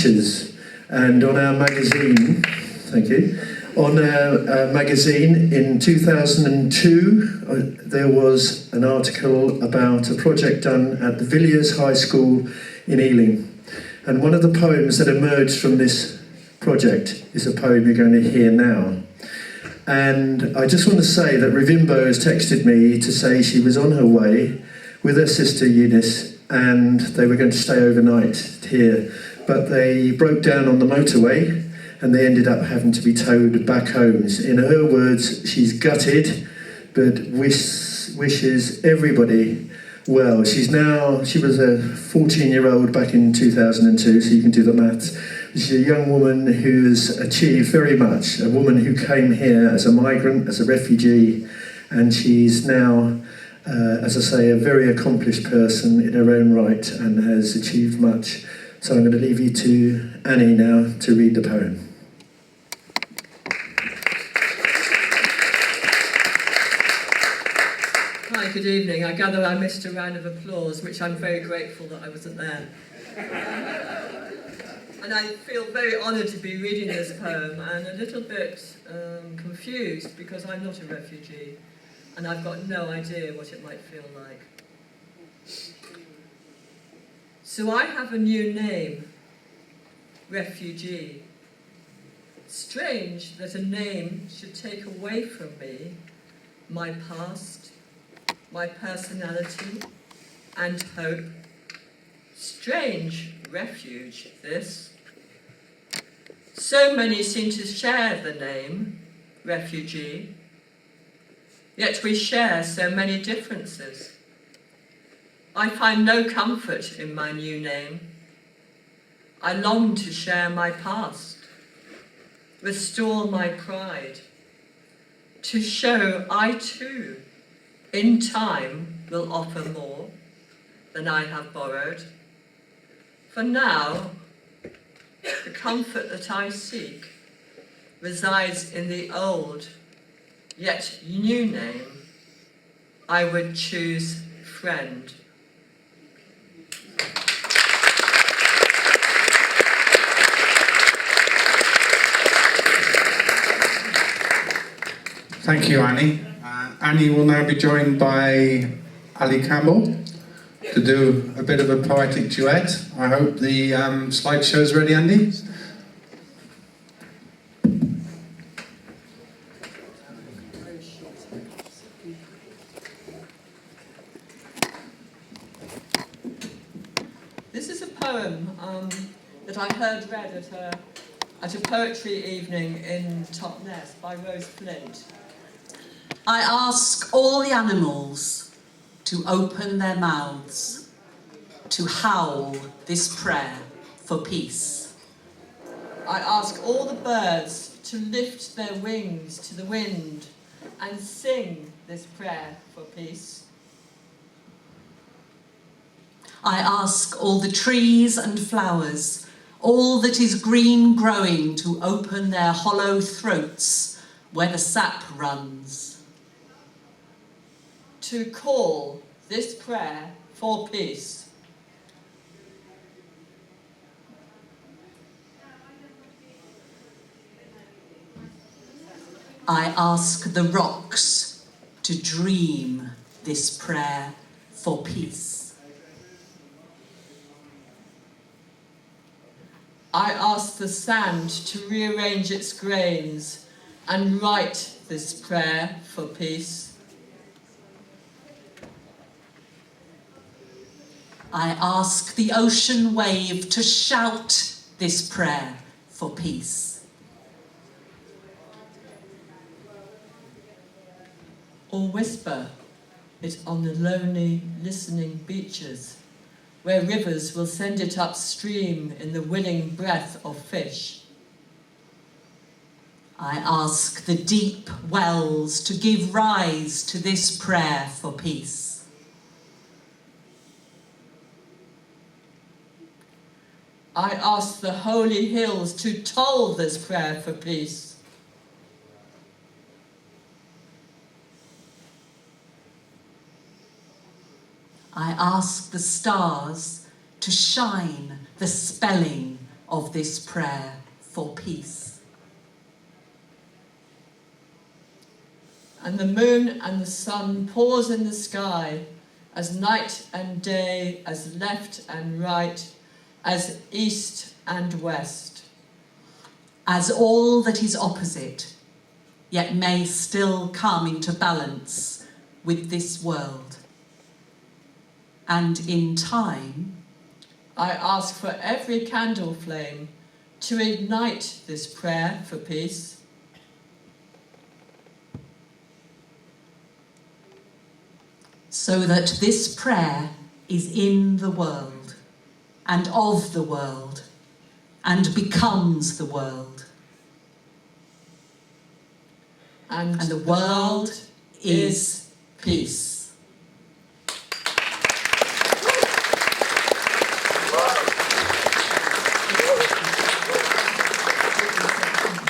And on our magazine, thank you, on our magazine in 2002, there was an article about a project done at the Villiers High School in Ealing. And one of the poems that emerged from this project is a poem you're going to hear now. And I just want to say that Ruvimbo has texted me to say she was on her way with her sister Eunice, and they were going to stay overnight here. But they broke down on the motorway and they ended up having to be towed back home. In her words, she's gutted, but wishes everybody well. She was a 14-year-old back in 2002, so you can do the maths. She's a young woman who's achieved very much, a woman who came here as a migrant, as a refugee, and she's now, as I say, a very accomplished person in her own right and has achieved much. So I'm going to leave you to Annee now to read the poem. Hi, good evening. I gather I missed a round of applause, which I'm very grateful that I wasn't there. And I feel very honoured to be reading this poem and a little bit confused because I'm not a refugee and I've got no idea what it might feel like. So I have a new name, Refugee. Strange that a name should take away from me my past, my personality and hope. Strange refuge, this. So many seem to share the name, Refugee, yet we share so many differences. I find no comfort in my new name. I long to share my past, restore my pride, to show I too, in time, will offer more than I have borrowed. For now, the comfort that I seek resides in the old, yet new name. I would choose friend. Thank you, Annee. Annee will now be joined by Campbell to do a bit of a poetic duet. I hope the slideshow's ready, Andy. This is a poem that I heard read at a poetry evening in Totnes by Rose Flint. I ask all the animals to open their mouths, to howl this prayer for peace. I ask all the birds to lift their wings to the wind and sing this prayer for peace. I ask all the trees and flowers, all that is green growing, to open their hollow throats where the sap runs. To call this prayer for peace. I ask the rocks to dream this prayer for peace. I ask the sand to rearrange its grains and write this prayer for peace. I ask the ocean wave to shout this prayer for peace. Or whisper it on the lonely, listening beaches, where rivers will send it upstream in the willing breath of fish. I ask the deep wells to give rise to this prayer for peace. I ask the holy hills to toll this prayer for peace. I ask the stars to shine the spelling of this prayer for peace. And the moon and the sun pause in the sky, as night and day, as left and right, as east and west. As all that is opposite, yet may still come into balance with this world. And in time, I ask for every candle flame to ignite this prayer for peace. so that this prayer is in the world and of the world and becomes the world. And And the world is peace.